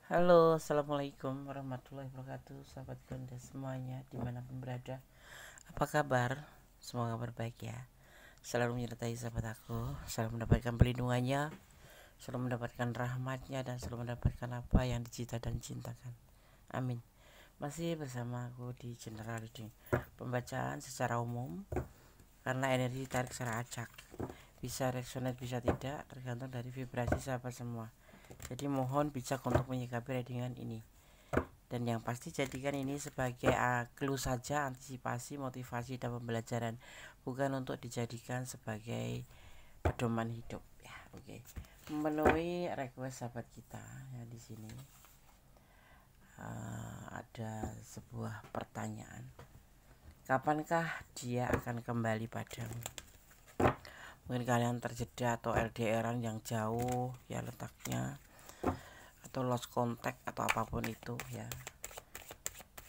Halo, assalamualaikum warahmatullahi wabarakatuh, sahabat Gonda semuanya dimanapun berada. Apa kabar? Semoga berbaik ya. Selalu menyertai sahabat aku, selalu mendapatkan pelindungannya, selalu mendapatkan rahmatnya, dan selalu mendapatkan apa yang dicita dan cintakan. Amin. Masih bersama aku di General Reading, pembacaan secara umum karena energi tarik secara acak. Bisa resonate bisa tidak, tergantung dari vibrasi sahabat semua. Jadi mohon bijak untuk menyikapi readingan ini. Dan yang pasti jadikan ini sebagai clue saja, antisipasi, motivasi, dan pembelajaran, bukan untuk dijadikan sebagai pedoman hidup ya. Oke. Memenuhi request sahabat kita ya di sini. Ada sebuah pertanyaan. Kapankah dia akan kembali padamu? Mungkin kalian terjeda atau LDRan yang jauh ya letaknya, atau lost contact atau apapun itu ya.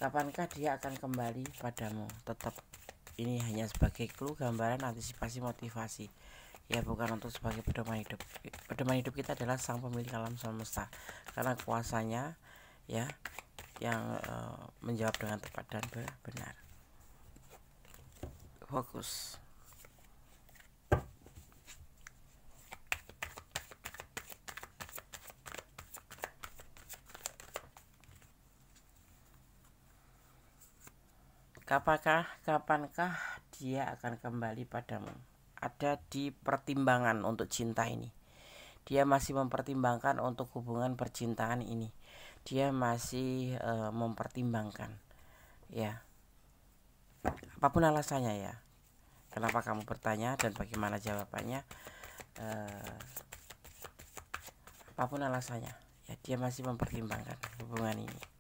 Kapankah dia akan kembali padamu? Tetap ini hanya sebagai clue, gambaran, antisipasi, motivasi ya, bukan untuk sebagai pedoman hidup. Pedoman hidup kita adalah sang pemilik alam semesta, karena kuasanya ya yang menjawab dengan tepat dan benar. Fokus. Kapankah dia akan kembali padamu? Ada di pertimbangan untuk cinta ini. Dia masih mempertimbangkan untuk hubungan percintaan ini. Dia masih mempertimbangkan ya. Apapun alasannya ya. Kenapa kamu bertanya dan bagaimana jawabannya? Apapun alasannya ya, dia masih mempertimbangkan hubungan ini.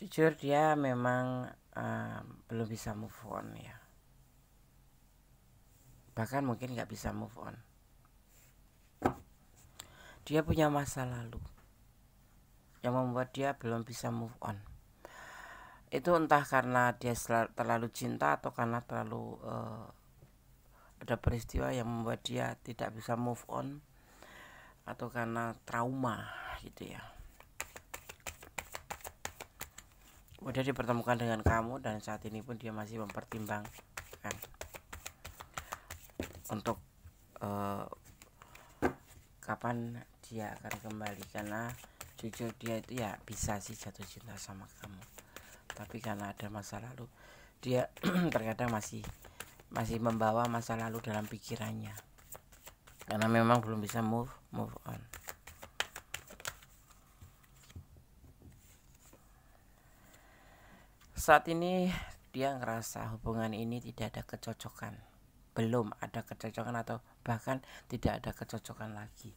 Jujur dia memang belum bisa move on ya, bahkan mungkin gak bisa move on. Dia punya masa lalu yang membuat dia belum bisa move on. Itu entah karena dia terlalu cinta atau karena terlalu ada peristiwa yang membuat dia tidak bisa move on, atau karena trauma gitu ya. Kemudian dipertemukan dengan kamu, dan saat ini pun dia masih mempertimbangkan untuk kapan dia akan kembali. Karena jujur dia itu ya bisa sih jatuh cinta sama kamu, tapi karena ada masa lalu, dia terkadang masih membawa masa lalu dalam pikirannya, karena memang belum bisa move on. Saat ini dia ngerasa hubungan ini tidak ada kecocokan, belum ada kecocokan, atau bahkan tidak ada kecocokan lagi.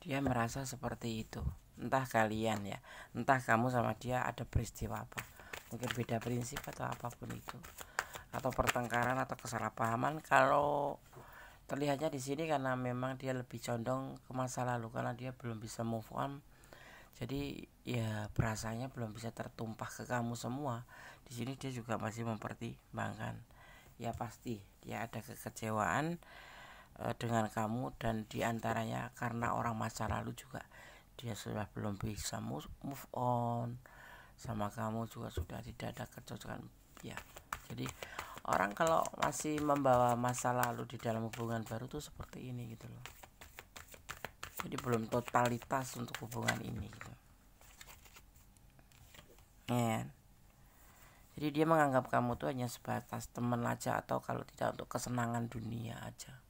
Dia merasa seperti itu. Entah kalian ya, entah kamu sama dia ada peristiwa apa, mungkin beda prinsip atau apapun itu, atau pertengkaran atau kesalahpahaman. Kalau terlihatnya di sini karena memang dia lebih condong ke masa lalu, karena dia belum bisa move on. Jadi ya perasaannya belum bisa tertumpah ke kamu semua. Di sini dia juga masih mempertimbangkan. Ya pasti dia ada kekecewaan dengan kamu, dan diantaranya karena orang masa lalu juga dia sudah belum bisa move on sama kamu, juga sudah tidak ada kecocokan ya. Jadi orang kalau masih membawa masa lalu di dalam hubungan baru tuh seperti ini gitu loh. Jadi belum totalitas untuk hubungan ini gitu ya. Jadi dia menganggap kamu tuh hanya sebatas teman aja, atau kalau tidak untuk kesenangan dunia aja,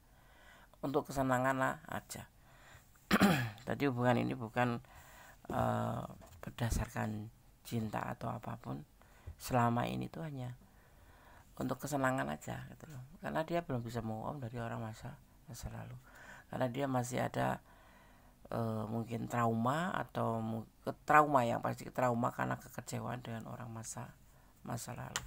untuk kesenangan lah aja. Tadi hubungan ini bukan berdasarkan cinta atau apapun. Selama ini tuh hanya untuk kesenangan aja gitu loh. Karena dia belum bisa move on dari orang masa lalu. Karena dia masih ada mungkin trauma, atau trauma yang pasti trauma karena kekecewaan dengan orang masa lalu.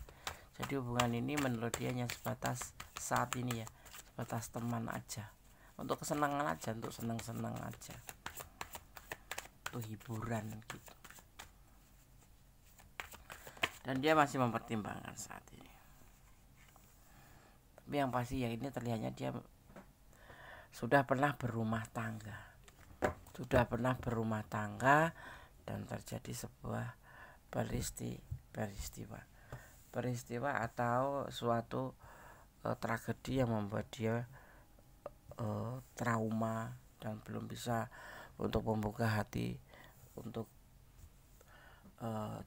Jadi hubungan ini menurut dia hanya sebatas saat ini ya, sebatas teman aja, untuk kesenangan aja, untuk senang-senang aja, untuk hiburan gitu. Dan dia masih mempertimbangkan saat ini. Tapi yang pasti ya ini terlihatnya dia sudah pernah berumah tangga dan terjadi sebuah peristiwa atau suatu tragedi yang membuat dia trauma dan belum bisa untuk membuka hati untuk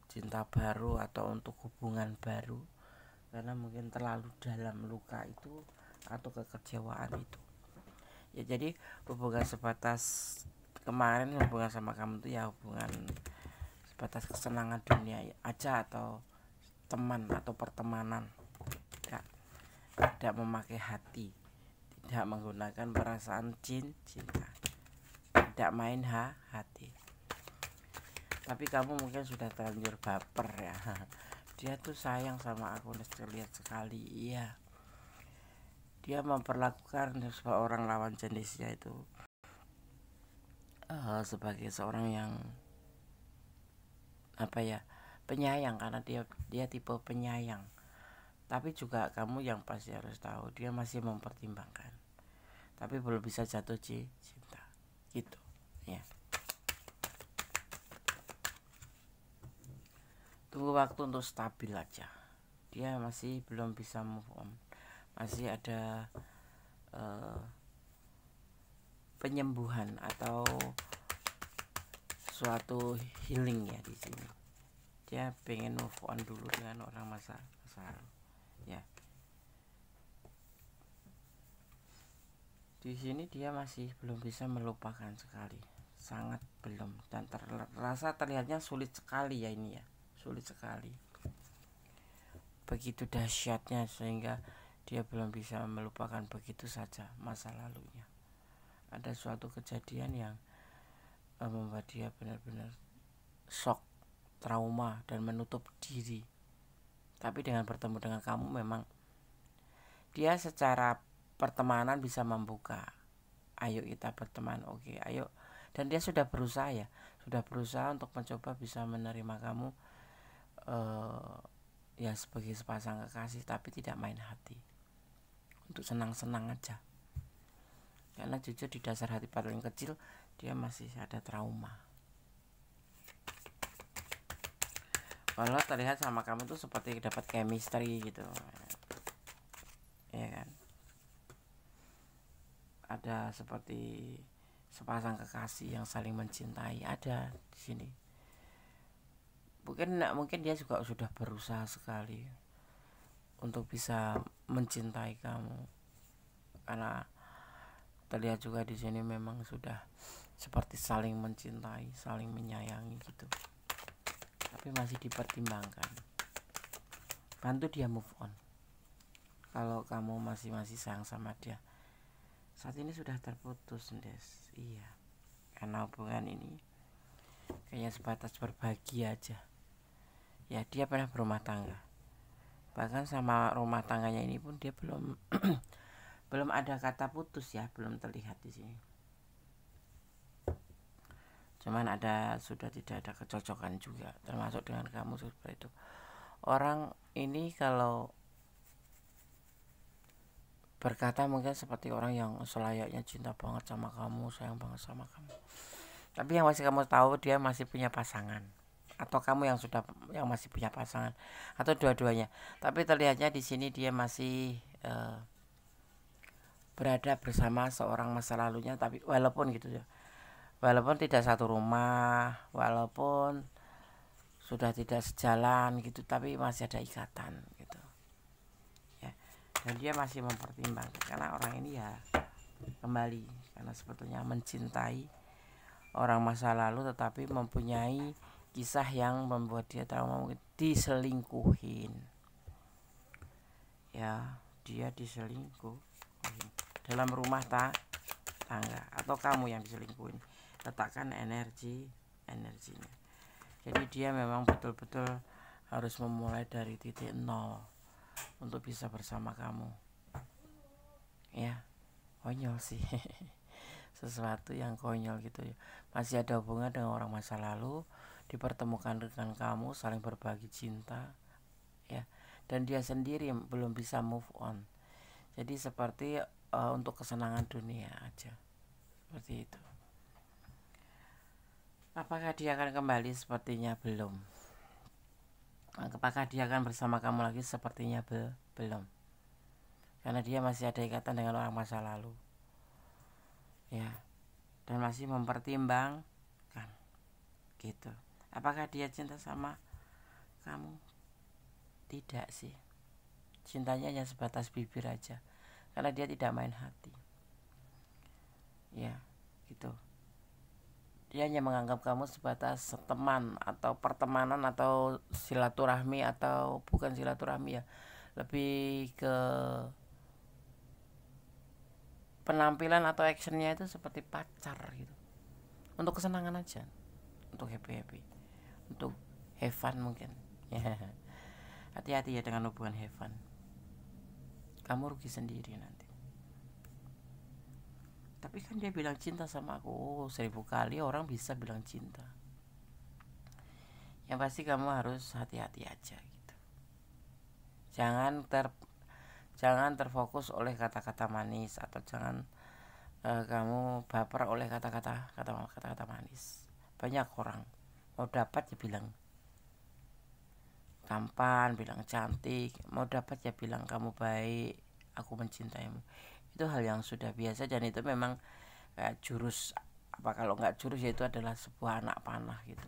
cinta baru atau untuk hubungan baru, karena mungkin terlalu dalam luka itu atau kekecewaan itu. Ya jadi hubungan sebatas kemarin, hubungan sama kamu itu ya hubungan sebatas kesenangan dunia aja, atau teman atau pertemanan, tidak memakai hati, tidak menggunakan perasaan cinta, tidak main hati. Tapi kamu mungkin sudah terlanjur baper ya. Dia tuh sayang sama aku, terlihat sekali. Iya, dia memperlakukan seorang lawan jenisnya itu sebagai seorang yang penyayang, karena dia tipe penyayang. Tapi juga kamu yang pasti harus tahu dia masih mempertimbangkan, tapi belum bisa jatuh cinta gitu ya. Tunggu waktu untuk stabil aja. Dia masih belum bisa move on, masih ada penyembuhan atau suatu healing ya di sini. Dia pengen move on dulu dengan orang masa lalu ya. Di sini dia masih belum bisa melupakan sekali, sangat belum, dan terlihatnya sulit sekali ya ini ya, sulit sekali. Begitu dahsyatnya sehingga dia belum bisa melupakan begitu saja masa lalunya. Ada suatu kejadian yang membuat dia benar-benar shock, trauma, dan menutup diri. Tapi dengan bertemu dengan kamu memang dia secara pertemanan bisa membuka, ayo kita berteman, oke, ayo. Dan dia sudah berusaha untuk mencoba bisa menerima kamu ya sebagai sepasang kekasih, tapi tidak main hati, untuk senang-senang aja. Karena jujur di dasar hati paling kecil dia masih ada trauma. Kalau terlihat sama kamu tuh seperti dapat chemistry gitu ya kan, ada seperti sepasang kekasih yang saling mencintai, ada di sini. Mungkin dia juga sudah berusaha sekali untuk bisa mencintai kamu, karena terlihat juga di sini memang sudah seperti saling mencintai, saling menyayangi gitu. Tapi masih dipertimbangkan. Bantu dia move on. Kalau kamu masih sayang sama dia. Saat ini sudah terputus, Des. Iya. Karena hubungan ini kayaknya sebatas berbagi aja. Ya, dia pernah berumah tangga. Bahkan sama rumah tangganya ini pun dia belum belum ada kata putus ya, belum terlihat di sini. Cuman sudah tidak ada kecocokan juga, termasuk dengan kamu seperti itu. Orang ini kalau berkata mungkin seperti orang yang selayaknya cinta banget sama kamu, sayang banget sama kamu. Tapi yang masih kamu tahu dia masih punya pasangan, atau kamu yang masih punya pasangan, atau dua-duanya. Tapi terlihatnya di sini dia masih berada bersama seorang masa lalunya, tapi walaupun gitu ya, walaupun tidak satu rumah, walaupun sudah tidak sejalan gitu, tapi masih ada ikatan gitu ya. Dan dia masih mempertimbangkan, karena orang ini ya kembali, karena sebetulnya mencintai orang masa lalu, tetapi mempunyai kisah yang membuat dia trauma, mungkin diselingkuhin ya, dia diselingkuhin dalam rumah tangga, atau kamu yang diselingkuhin. Letakkan energinya. Jadi dia memang betul-betul harus memulai dari titik nol untuk bisa bersama kamu ya. Konyol sih. Sesuatu yang konyol gitu ya. Masih ada hubungan dengan orang masa lalu, dipertemukan dengan kamu, saling berbagi cinta ya, dan dia sendiri belum bisa move on. Jadi seperti untuk kesenangan dunia aja, seperti itu. Apakah dia akan kembali? Sepertinya belum. Apakah dia akan bersama kamu lagi? Sepertinya belum, karena dia masih ada ikatan dengan orang masa lalu, ya, dan masih mempertimbangkan gitu. Apakah dia cinta sama kamu? Tidak sih, cintanya hanya sebatas bibir aja, karena dia tidak main hati, ya, gitu. Dia hanya menganggap kamu sebatas teman atau pertemanan atau silaturahmi, atau bukan silaturahmi ya, lebih ke penampilan atau actionnya itu seperti pacar gitu, untuk kesenangan aja, untuk happy, untuk have fun mungkin ya. Hati-hati ya dengan hubungan have fun, kamu rugi sendiri nanti. Tapi kan dia bilang cinta sama aku. 1000 kali orang bisa bilang cinta. Yang pasti kamu harus hati-hati aja gitu. Jangan terfokus oleh kata-kata manis, atau jangan kamu baper oleh kata-kata manis. Banyak orang mau dapat ya bilang tampan, bilang cantik, mau dapat ya bilang kamu baik, aku mencintaimu. Itu hal yang sudah biasa, dan itu memang jurus, apa kalau nggak jurus, yaitu adalah sebuah anak panah gitu,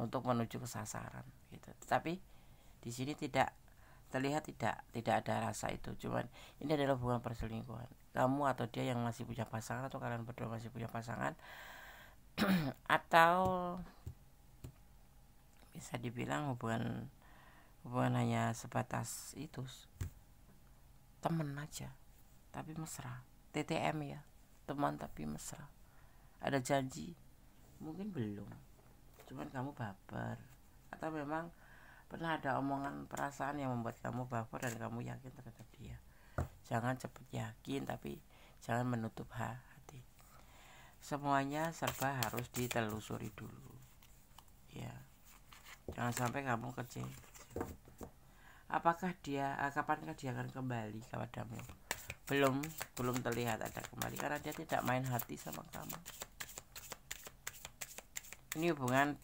untuk menuju ke sasaran gitu. Tetapi di sini tidak terlihat, tidak ada rasa itu. Cuman ini adalah hubungan perselingkuhan. Kamu atau dia yang masih punya pasangan, atau kalian berdua masih punya pasangan, atau bisa dibilang hubungan hanya sebatas itu, temen aja tapi mesra, TTM ya, teman tapi mesra. Ada janji? Mungkin belum, cuman kamu baper, atau memang pernah ada omongan perasaan yang membuat kamu baper dan kamu yakin terhadap dia. Jangan cepat yakin, tapi jangan menutup hati. Semuanya serba harus ditelusuri dulu, ya. Jangan sampai kamu kecewa. Apakah kapankah dia akan kembali kepadamu? Belum terlihat ada kembali, karena dia tidak main hati sama kamu. Ini hubungan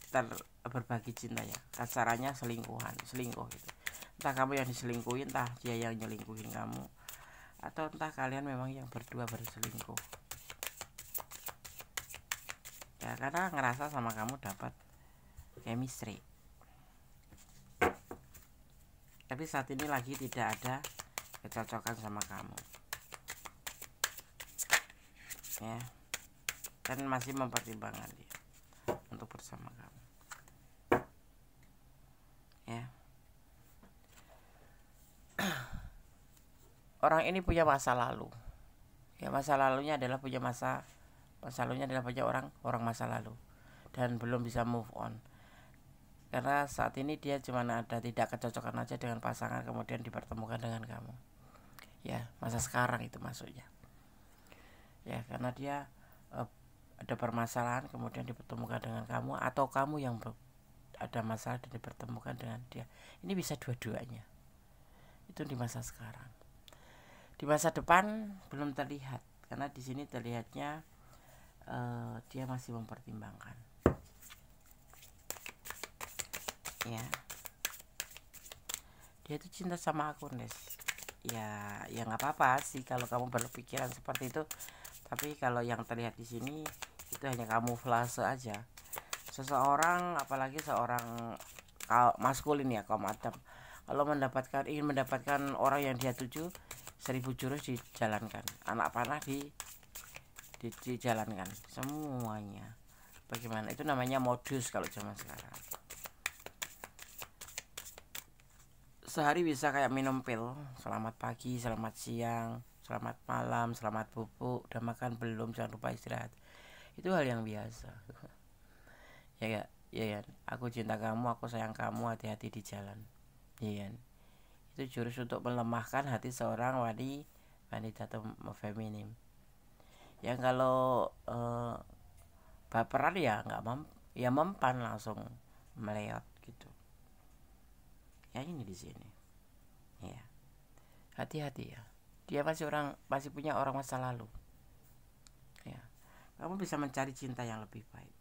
berbagi cinta ya, kasarannya selingkuh gitu. Entah kamu yang diselingkuhi, entah dia yang nyelingkuhin kamu, atau entah kalian memang yang berdua berselingkuh ya, karena ngerasa sama kamu dapat chemistry. Tapi saat ini lagi tidak ada kecocokan sama kamu, ya, dan masih mempertimbangkan dia untuk bersama kamu, ya. Orang ini punya masa lalu, ya, masa lalunya adalah punya orang masa lalu, dan belum bisa move on. Karena saat ini dia cuma ada tidak kecocokan aja dengan pasangan, kemudian dipertemukan dengan kamu, ya, masa sekarang itu maksudnya, ya, karena dia ada permasalahan kemudian dipertemukan dengan kamu, atau kamu yang ada masalah dan dipertemukan dengan dia. Ini bisa dua-duanya. Itu di masa sekarang. Di masa depan belum terlihat, karena di sini terlihatnya dia masih mempertimbangkan, ya. Dia itu cinta sama aku, Nes. Ya nggak apa-apa sih kalau kamu berpikiran seperti itu. Tapi kalau yang terlihat di sini itu hanya kamuflase aja. Seseorang, apalagi seorang maskulin ya, kaum Adam, kalau ingin mendapatkan orang yang dia tuju, 1000 jurus dijalankan, anak panah dijalankan semuanya. Bagaimana? Itu namanya modus kalau zaman sekarang. Sehari bisa kayak minum pil, selamat pagi, selamat siang, selamat malam, selamat bubuk, udah makan belum, jangan lupa istirahat. Itu hal yang biasa. Ya ya, aku cinta kamu, aku sayang kamu, hati-hati di jalan, ya. Itu jurus untuk melemahkan hati seorang wanita atau feminim. Yang kalau baperan ya nggak mempan, langsung meleot gitu. Ya ini di sini, ya, hati-hati ya. dia masih punya orang masa lalu. Ya, kamu bisa mencari cinta yang lebih baik.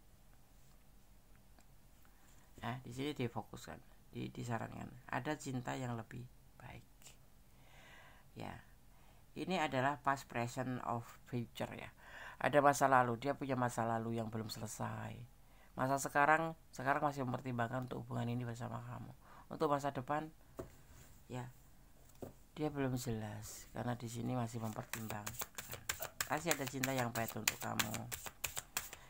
Nah, di sini difokuskan, disarankan ada cinta yang lebih baik. Ya, ini adalah past, present, of future ya. Ada masa lalu, dia punya masa lalu yang belum selesai. Masa sekarang masih mempertimbangkan untuk hubungan ini bersama kamu. Untuk masa depan, ya dia belum jelas karena di sini masih mempertimbangkan. Pasti ada cinta yang baik untuk kamu.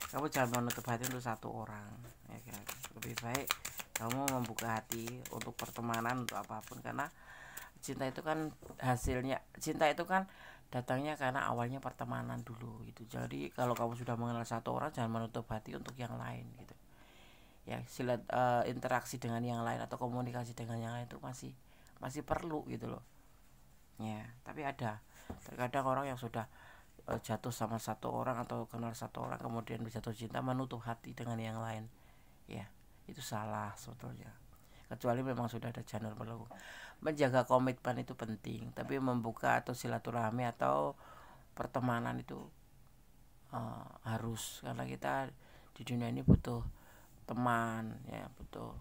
Kamu jangan menutup hati untuk satu orang, ya kan? Lebih baik kamu membuka hati untuk pertemanan, untuk apapun, karena cinta itu kan datangnya karena awalnya pertemanan dulu gitu. Jadi kalau kamu sudah mengenal satu orang, jangan menutup hati untuk yang lain gitu. Ya, interaksi dengan yang lain atau komunikasi dengan yang lain itu masih perlu gitu loh. Ya, tapi terkadang orang yang sudah jatuh sama satu orang atau kenal satu orang kemudian bisa jatuh cinta menutup hati dengan yang lain. Ya, itu salah sebetulnya. Kecuali memang sudah ada janur melengkung. Menjaga komitmen itu penting, tapi membuka atau silaturahmi atau pertemanan itu harus, karena kita di dunia ini butuh teman, ya butuh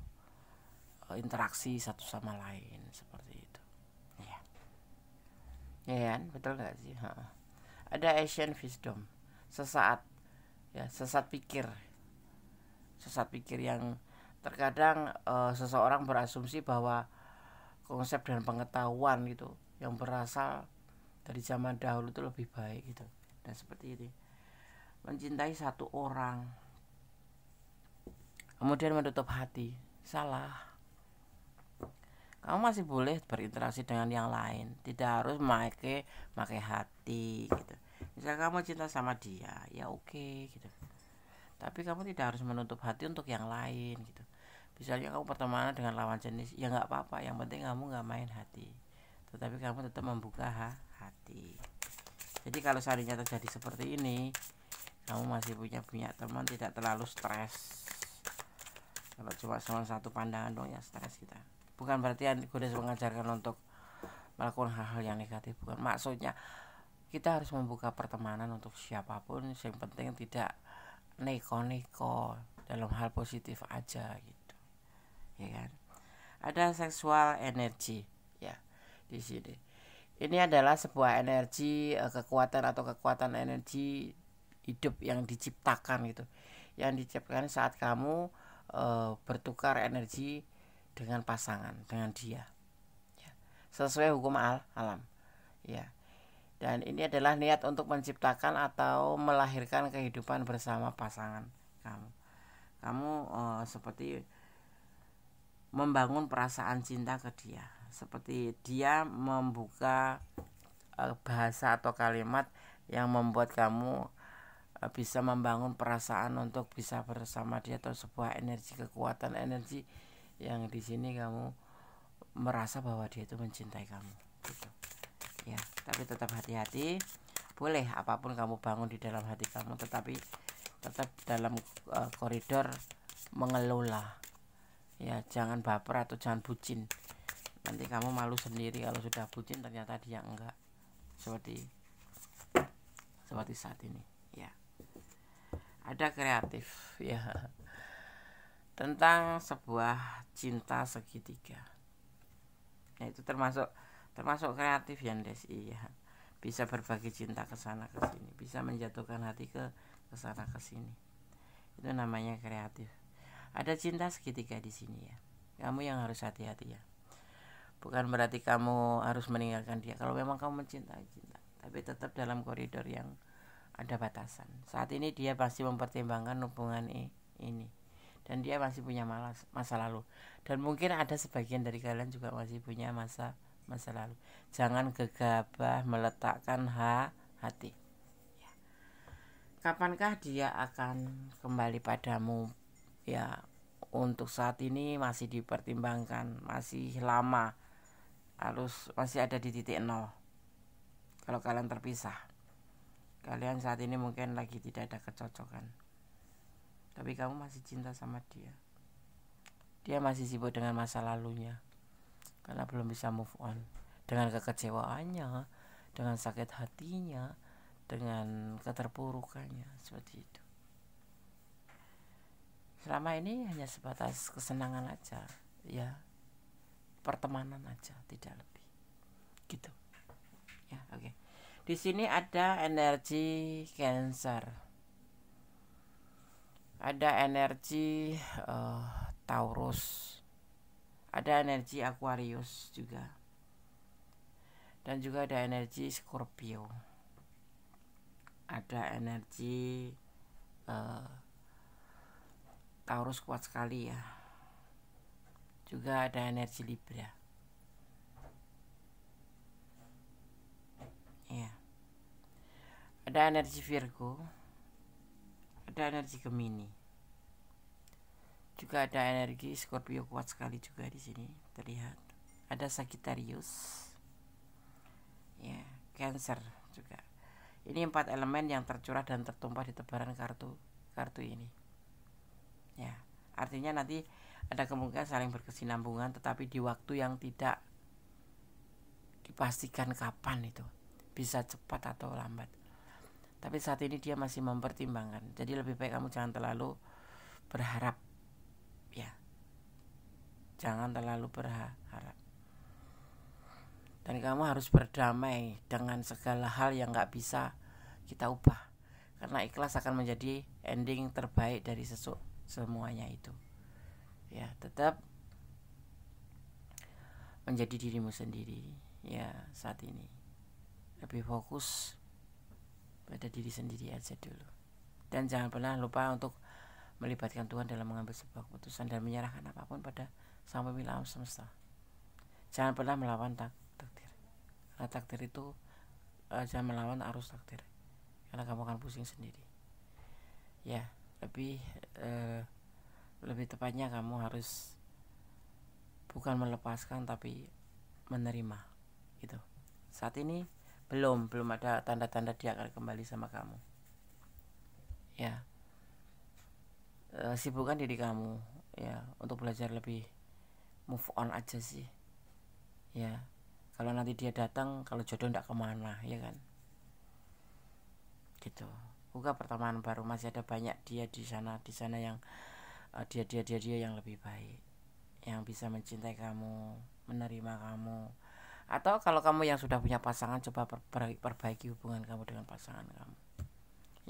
interaksi satu sama lain seperti itu. Ya kan, betul nggak sih? Ada Asian wisdom, sesat pikir yang terkadang seseorang berasumsi bahwa konsep dan pengetahuan gitu yang berasal dari zaman dahulu itu lebih baik gitu. Dan seperti ini, mencintai satu orang kemudian menutup hati, salah. Kamu masih boleh berinteraksi dengan yang lain, tidak harus pakai hati gitu. Misal kamu cinta sama dia, ya oke gitu. Tapi kamu tidak harus menutup hati untuk yang lain gitu. Misalnya kamu pertemanan dengan lawan jenis, ya nggak apa-apa. Yang penting kamu nggak main hati, tetapi kamu tetap membuka hati. Jadi kalau seandainya terjadi seperti ini, kamu masih punya teman, tidak terlalu stres. Kalau cuma satu pandangan dong ya stres kita. Bukan berarti aku udah mengajarkan untuk melakukan hal-hal yang negatif, bukan. Maksudnya kita harus membuka pertemanan untuk siapapun, yang penting tidak neko-neko, dalam hal positif aja gitu, ya kan. Ada seksual energi ya di sini. Ini adalah sebuah energi, kekuatan energi hidup yang diciptakan gitu, yang diciptakan saat kamu bertukar energi dengan pasangan, dengan dia ya, sesuai hukum alam ya. Dan ini adalah niat untuk menciptakan atau melahirkan kehidupan bersama pasangan kamu seperti membangun perasaan cinta ke dia, seperti dia membuka bahasa atau kalimat yang membuat kamu bisa membangun perasaan untuk bisa bersama dia, atau sebuah kekuatan energi yang di sini kamu merasa bahwa dia itu mencintai kamu gitu. Ya, tapi tetap hati-hati. Boleh apapun kamu bangun di dalam hati kamu, tetapi tetap dalam koridor mengelola. Ya, jangan baper atau jangan bucin. Nanti kamu malu sendiri kalau sudah bucin ternyata dia enggak. Seperti saat ini, ya. Ada kreatif ya. Tentang sebuah cinta segitiga. Nah, itu termasuk kreatif ya, Desi ya. Bisa berbagi cinta ke sana ke sini, bisa menjatuhkan hati ke sana ke sini. Itu namanya kreatif. Ada cinta segitiga di sini ya. Kamu yang harus hati-hati ya. Bukan berarti kamu harus meninggalkan dia. Kalau memang kamu mencintai, cinta, tapi tetap dalam koridor yang ada batasan. Saat ini dia pasti mempertimbangkan hubungan ini. Dan dia masih punya masa lalu. Dan mungkin ada sebagian dari kalian juga masih punya masa lalu. Jangan gegabah meletakkan hati ya. Kapankah dia akan kembali padamu ya? Untuk saat ini masih dipertimbangkan, masih lama, masih ada di titik nol. Kalau kalian terpisah, kalian saat ini mungkin lagi tidak ada kecocokan, tapi kamu masih cinta sama dia. Dia masih sibuk dengan masa lalunya karena belum bisa move on dengan kekecewaannya, dengan sakit hatinya, dengan keterpurukannya, seperti itu. Selama ini hanya sebatas kesenangan aja, ya, pertemanan aja, tidak lebih, gitu. Ya, oke. Di sini ada energi Cancer, ada energi Taurus, ada energi Aquarius juga, dan juga ada energi Scorpio, ada energi Taurus kuat sekali ya, juga ada energi Libra ya, ada energi Virgo, ada energi Gemini, juga ada energi Scorpio kuat sekali juga di sini terlihat, ada Sagittarius ya, Cancer juga. Ini 4 elemen yang tercurah dan tertumpah di tebaran kartu ini ya. Artinya nanti ada kemungkinan saling berkesinambungan, tetapi di waktu yang tidak dipastikan kapan, itu bisa cepat atau lambat. Tapi saat ini dia masih mempertimbangkan, jadi lebih baik kamu jangan terlalu berharap ya, jangan terlalu berharap, dan kamu harus berdamai dengan segala hal yang gak bisa kita ubah, karena ikhlas akan menjadi ending terbaik dari semuanya itu ya. Tetap menjadi dirimu sendiri ya, saat ini lebih fokus pada diri sendiri aja dulu, dan jangan pernah lupa untuk melibatkan Tuhan dalam mengambil sebuah keputusan dan menyerahkan apapun pada Sang Pemilik alam semesta. Jangan pernah melawan takdir, karena takdir itu jangan melawan arus takdir, karena kamu akan pusing sendiri ya. Lebih tepatnya kamu harus bukan melepaskan tapi menerima gitu. Saat ini belum ada tanda-tanda dia akan kembali sama kamu ya. Sibukkan diri kamu ya untuk belajar lebih move on aja sih ya. Kalau nanti dia datang, kalau jodoh ndak kemana ya kan, gitu. Buka pertemanan baru, masih ada banyak dia di sana yang dia yang lebih baik, yang bisa mencintai kamu, menerima kamu. Atau kalau kamu yang sudah punya pasangan, coba perbaiki hubungan kamu dengan pasangan kamu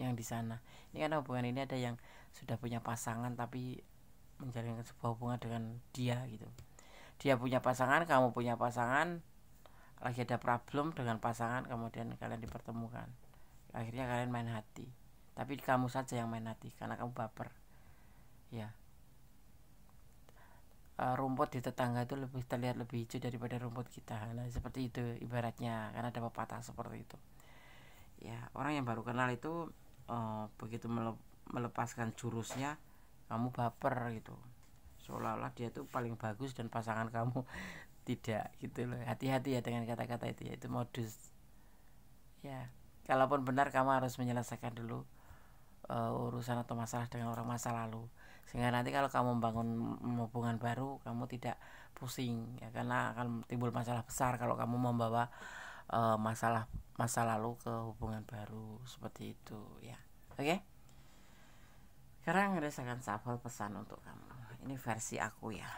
yang di sana. Ini karena hubungan ini ada yang sudah punya pasangan tapi menjalin sebuah hubungan dengan dia gitu. Dia punya pasangan, kamu punya pasangan, lagi ada problem dengan pasangan, kemudian kalian dipertemukan. Akhirnya kalian main hati, tapi kamu saja yang main hati karena kamu baper ya. Rumput di tetangga itu terlihat lebih hijau daripada rumput kita. Nah, seperti itu ibaratnya, karena ada pepatah seperti itu ya. Orang yang baru kenal itu begitu melepaskan jurusnya, kamu baper gitu, seolah-olah dia tuh paling bagus dan pasangan kamu tidak gitu loh. Hati-hati ya dengan kata-kata itu ya, itu modus ya. Kalaupun benar, kamu harus menyelesaikan dulu urusan atau masalah dengan orang masa lalu, sehingga nanti kalau kamu membangun hubungan baru, kamu tidak pusing ya, karena akan timbul masalah besar kalau kamu membawa masalah masa lalu ke hubungan baru, seperti itu ya. Oke? Sekarang ada akan shuffle pesan untuk kamu. Ini versi aku ya.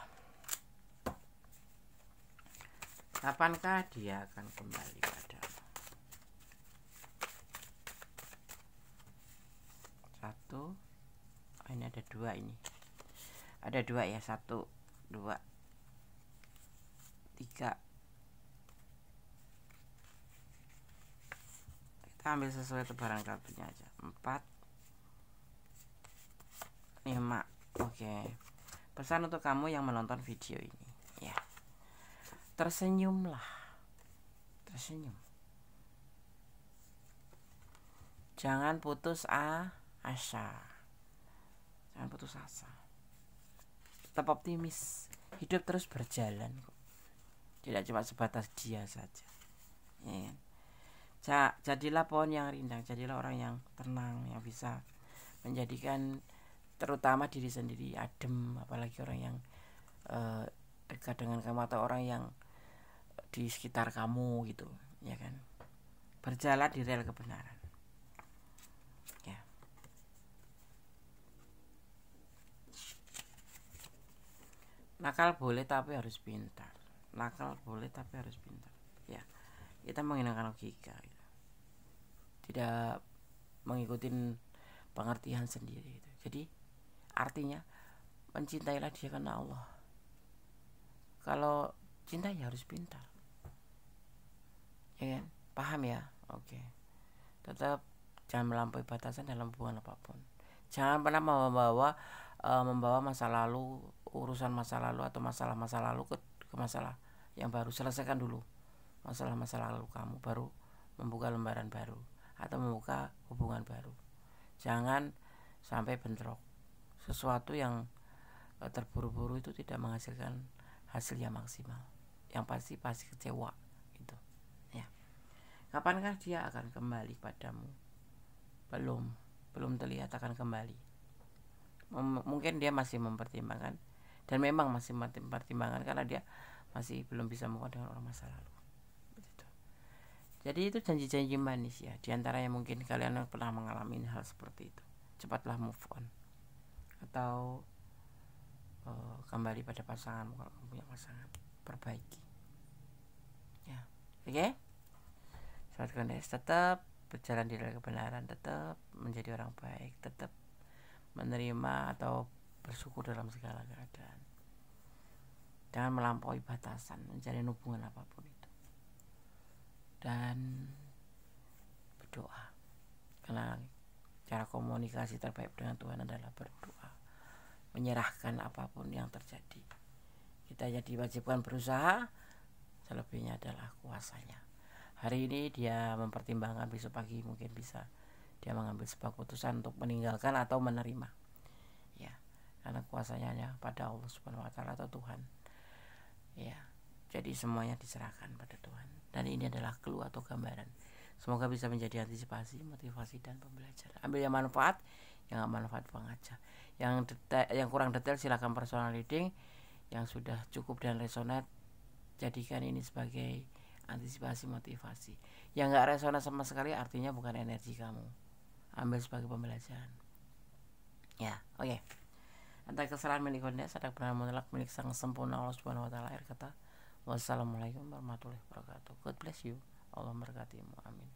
Kapankah dia akan kembali padamu? Satu, ini ada dua, ini ada dua ya, 1, 2, 3. Kita ambil sesuai tebaran kartunya aja. 4, 5. Oke. Pesan untuk kamu yang menonton video ini ya. Tersenyumlah. Tersenyum. Jangan putus asa. Jangan putus asa. Tetap optimis. Hidup terus berjalan kok. Tidak cuma sebatas dia saja ya. Jadilah pohon yang rindang, jadilah orang yang tenang, yang bisa menjadikan terutama diri sendiri adem, apalagi orang yang dekat dengan kamu atau orang yang di sekitar kamu gitu ya kan. berjalan di rel kebenaran. Ya. Nakal boleh tapi harus pintar. Nakal boleh tapi harus pintar. Ya, kita menggunakan logika. Gitu. Tidak mengikuti pengertian sendiri. Gitu. Jadi artinya mencintailah dia karena Allah. Kalau cinta ya harus pintar. Ya kan? Paham ya? Oke. Tetap jangan melampaui batasan dalam hubungan apapun. Jangan pernah membawa masa lalu, urusan masa lalu atau masalah-masa lalu ke masalah yang baru. Selesaikan dulu masalah-masa lalu kamu, baru membuka lembaran baru atau membuka hubungan baru. Jangan sampai bentrok. Sesuatu yang terburu-buru itu tidak menghasilkan hasil yang maksimal. Yang pasti kecewa gitu. Ya. Kapankah dia akan kembali padamu? Belum terlihat akan kembali. Mungkin dia masih mempertimbangkan, dan memang masih mempertimbangkan karena dia masih belum bisa move on dengan orang masa lalu. Begitu. Jadi itu janji-janji manis ya. Di antaranya mungkin kalian pernah mengalami hal seperti itu. Cepatlah move on. Atau kembali pada pasangan, kalau punya pasangan, perbaiki. Ya, oke. Sobat Kondes, tetap berjalan di dalam kebenaran, tetap menjadi orang baik, tetap menerima atau bersyukur dalam segala keadaan. Jangan melampaui batasan menjalin hubungan apapun itu. Dan berdoa. Karena cara komunikasi terbaik dengan Tuhan adalah berdoa. Menyerahkan apapun yang terjadi. Kita jadi diwajibkan berusaha, selebihnya adalah kuasanya. Hari ini dia mempertimbangkan, besok pagi mungkin bisa dia mengambil sebuah keputusan untuk meninggalkan atau menerima. Ya, karena kuasanya hanya pada Allah Subhanahu wa taala atau Tuhan. Ya. Jadi semuanya diserahkan pada Tuhan. Dan ini adalah clue atau gambaran. Semoga bisa menjadi antisipasi, motivasi dan pembelajaran. Ambil yang manfaat, yang gak manfaat buang aja. Yang kurang detail silakan personal reading. Yang sudah cukup dan resonate, jadikan ini sebagai antisipasi, motivasi. Yang gak resonate sama sekali artinya bukan energi kamu. Ambil sebagai pembelajaran. Ya, oke. Antara kesalahan milik Kondes, ada kebenaran mutlak milik Sang Sempurna Allah Subhanahu wa taala. Akhir kata, wassalamualaikum warahmatullahi wabarakatuh. God bless you. Allah memberkatimu. Amin.